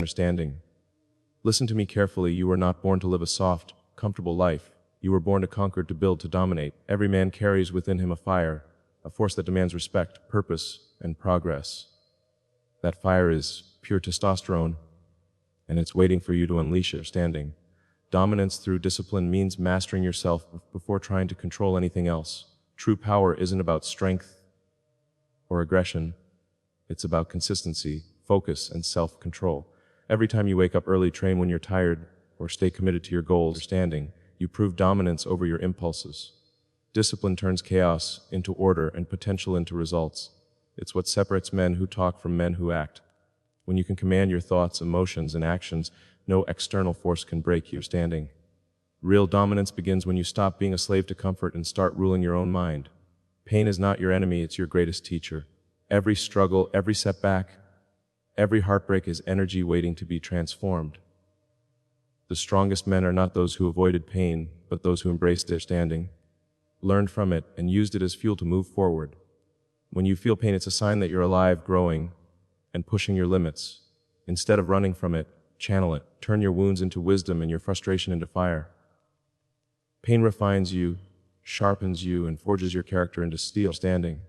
understanding. Listen to me carefully. You were not born to live a soft, comfortable life. You were born to conquer, to build, to dominate. Every man carries within him a fire, a force that demands respect, purpose, and progress. That fire is pure testosterone, and it's waiting for you to unleash it. Standing. Dominance through discipline means mastering yourself before trying to control anything else. True power isn't about strength or aggression. It's about consistency, focus, and self-control. Every time you wake up early, train when you're tired, or stay committed to your goals. Standing, you prove dominance over your impulses. Discipline turns chaos into order and potential into results. It's what separates men who talk from men who act. When you can command your thoughts, emotions, and actions, no external force can break you. Standing. Real dominance begins when you stop being a slave to comfort and start ruling your own mind. Pain is not your enemy, it's your greatest teacher. Every struggle, every setback, every heartbreak is energy waiting to be transformed. The strongest men are not those who avoided pain, but those who embraced it. Standing, learned from it, and used it as fuel to move forward. When you feel pain, it's a sign that you're alive, growing, and pushing your limits. Instead of running from it, channel it. Turn your wounds into wisdom and your frustration into fire. Pain refines you, sharpens you, and forges your character into steel. Standing.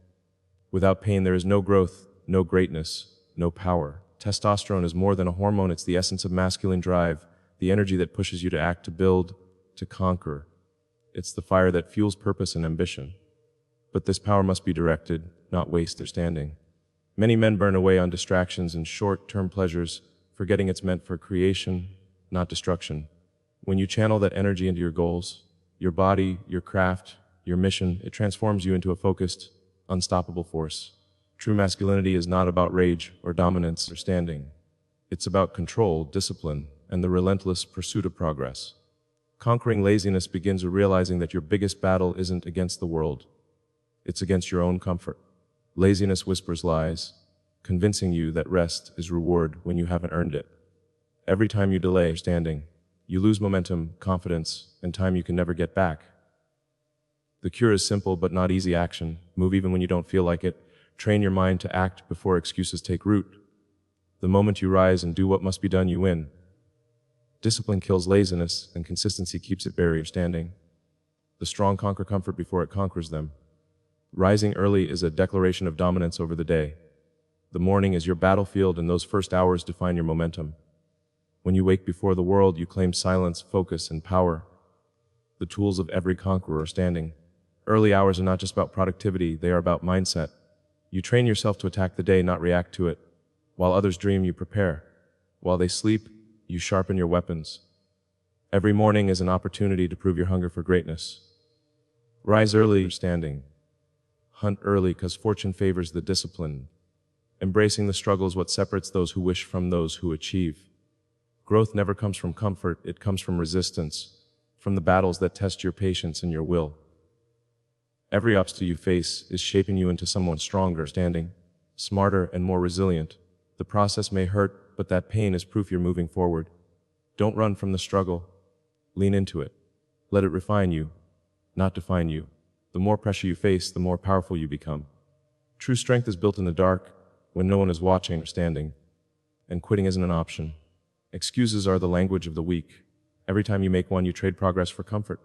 Without pain, there is no growth, no greatness, no power. Testosterone is more than a hormone. It's the essence of masculine drive, the energy that pushes you to act, to build, to conquer. It's the fire that fuels purpose and ambition. But this power must be directed, not wasted. Standing. Many men burn away on distractions and short-term pleasures, forgetting it's meant for creation, not destruction. When you channel that energy into your goals, your body, your craft, your mission, it transforms you into a focused, unstoppable force. True masculinity is not about rage or dominance or standing. It's about control, discipline, and the relentless pursuit of progress. Conquering laziness begins with realizing that your biggest battle isn't against the world. It's against your own comfort. Laziness whispers lies, convincing you that rest is reward when you haven't earned it. Every time you delay standing, you lose momentum, confidence, and time you can never get back. The cure is simple but not easy: action. Move even when you don't feel like it. Train your mind to act before excuses take root. The moment you rise and do what must be done, you win. Discipline kills laziness, and consistency keeps it buried. Standing. The strong conquer comfort before it conquers them. Rising early is a declaration of dominance over the day. The morning is your battlefield, and those first hours define your momentum. When you wake before the world, you claim silence, focus, and power. The tools of every conqueror. Standing. Early hours are not just about productivity, they are about mindset. You train yourself to attack the day, not react to it. While others dream, you prepare. While they sleep, you sharpen your weapons. Every morning is an opportunity to prove your hunger for greatness. Rise early. Standing. Hunt early, because fortune favors the discipline. Embracing the struggle is what separates those who wish from those who achieve. Growth never comes from comfort, it comes from resistance, from the battles that test your patience and your will. Every obstacle you face is shaping you into someone stronger. Standing. Smarter and more resilient. The process may hurt, but that pain is proof you're moving forward. Don't run from the struggle. Lean into it. Let it refine you, not define you. The more pressure you face, the more powerful you become. True strength is built in the dark, when no one is watching or standing. And quitting isn't an option. Excuses are the language of the weak. Every time you make one, you trade progress for comfort.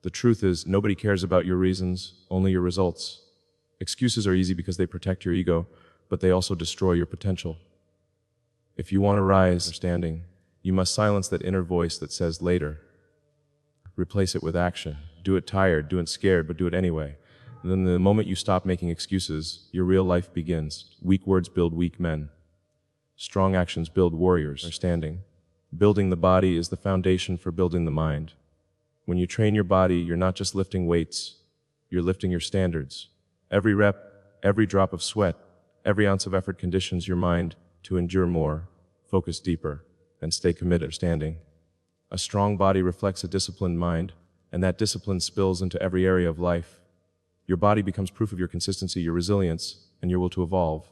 The truth is, nobody cares about your reasons, only your results. Excuses are easy because they protect your ego, but they also destroy your potential. If you want to rise standing, you must silence that inner voice that says later. Replace it with action. Do it tired, do it scared, but do it anyway. And then the moment you stop making excuses, your real life begins. Weak words build weak men. Strong actions build warriors. Standing. Building the body is the foundation for building the mind. When you train your body, you're not just lifting weights, you're lifting your standards. Every rep, every drop of sweat, every ounce of effort conditions your mind to endure more, focus deeper, and stay committed. Standing. A strong body reflects a disciplined mind, and that discipline spills into every area of life. Your body becomes proof of your consistency, your resilience, and your will to evolve.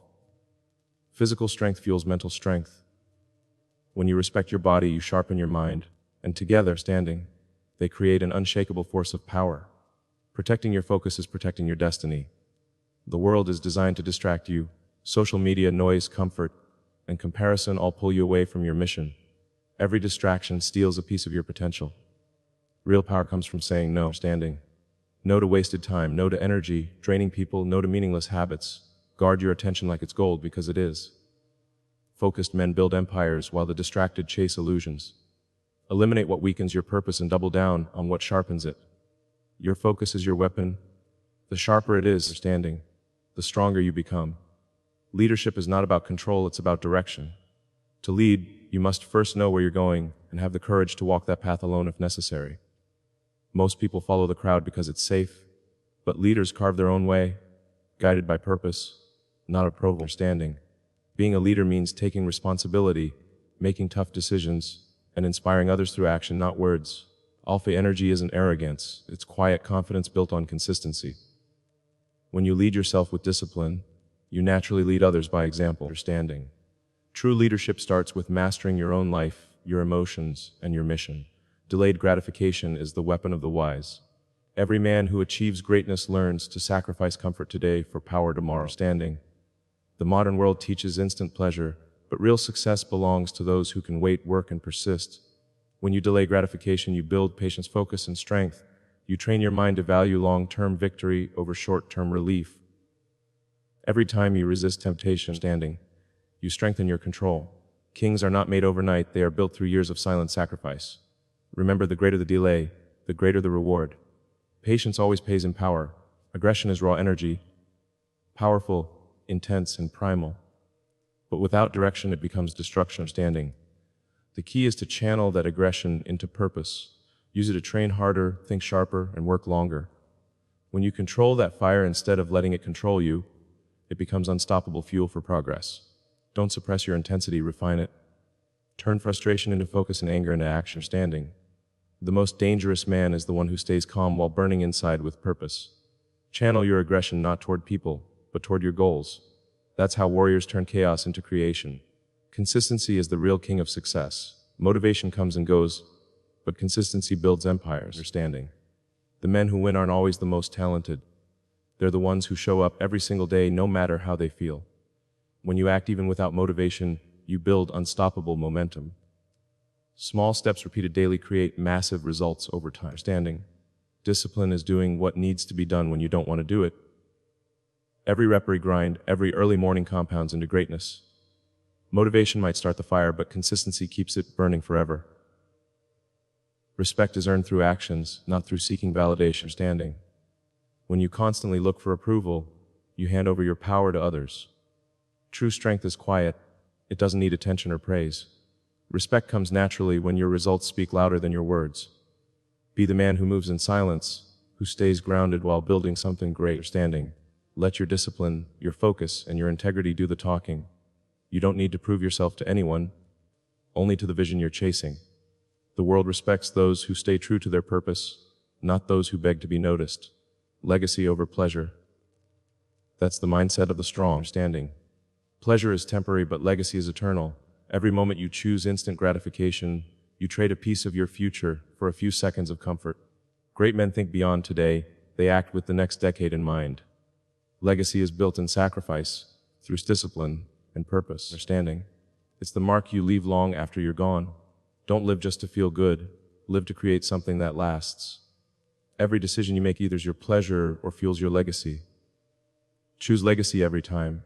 Physical strength fuels mental strength. When you respect your body, you sharpen your mind, and together, standing, they create an unshakable force of power. Protecting your focus is protecting your destiny. The world is designed to distract you. Social media, noise, comfort. and comparison all pull you away from your mission. Every distraction steals a piece of your potential. Real power comes from saying no, standing. No to wasted time, no to energy, draining people, no to meaningless habits. Guard your attention like it's gold, because it is. Focused men build empires while the distracted chase illusions. Eliminate what weakens your purpose and double down on what sharpens it. Your focus is your weapon. The sharper it is, standing, the stronger you become. Leadership is not about control, it's about direction. To lead, you must first know where you're going and have the courage to walk that path alone if necessary. Most people follow the crowd because it's safe, but leaders carve their own way, guided by purpose, not approval or standing. Being a leader means taking responsibility, making tough decisions, and inspiring others through action, not words. Alpha energy isn't arrogance, it's quiet confidence built on consistency. When you lead yourself with discipline, you naturally lead others by example. Understanding. True leadership starts with mastering your own life, your emotions, and your mission. Delayed gratification is the weapon of the wise. Every man who achieves greatness learns to sacrifice comfort today for power tomorrow. Understanding. The modern world teaches instant pleasure, but real success belongs to those who can wait, work, and persist. When you delay gratification, you build patience, focus, and strength. You train your mind to value long-term victory over short-term relief. Every time you resist temptation, standing, you strengthen your control. Kings are not made overnight, they are built through years of silent sacrifice. Remember, the greater the delay, the greater the reward. Patience always pays in power. Aggression is raw energy, powerful, intense, and primal. But without direction, it becomes destruction. Standing. The key is to channel that aggression into purpose. Use it to train harder, think sharper, and work longer. When you control that fire instead of letting it control you, it becomes unstoppable fuel for progress. Don't suppress your intensity, refine it. Turn frustration into focus and anger into action. Standing. The most dangerous man is the one who stays calm while burning inside with purpose. Channel your aggression not toward people, but toward your goals. That's how warriors turn chaos into creation. Consistency is the real king of success. Motivation comes and goes, but consistency builds empires. Understanding. The men who win aren't always the most talented. They're the ones who show up every single day, no matter how they feel. When you act even without motivation, you build unstoppable momentum. Small steps repeated daily create massive results over time. Understanding. Discipline is doing what needs to be done when you don't want to do it. Every repeat grind, every early morning compounds into greatness. Motivation might start the fire, but consistency keeps it burning forever. Respect is earned through actions, not through seeking validation. Understanding. When you constantly look for approval, you hand over your power to others. True strength is quiet. It doesn't need attention or praise. Respect comes naturally when your results speak louder than your words. Be the man who moves in silence, who stays grounded while building something great. Understanding. Let your discipline, your focus, and your integrity do the talking. You don't need to prove yourself to anyone, only to the vision you're chasing. The world respects those who stay true to their purpose, not those who beg to be noticed. Legacy over pleasure. That's the mindset of the strong. Understanding. Pleasure is temporary, but legacy is eternal. Every moment you choose instant gratification, you trade a piece of your future for a few seconds of comfort. Great men think beyond today, they act with the next decade in mind. Legacy is built in sacrifice, through discipline and purpose. Understanding. It's the mark you leave long after you're gone. Don't live just to feel good, live to create something that lasts. Every decision you make either is your pleasure or fuels your legacy. Choose legacy every time.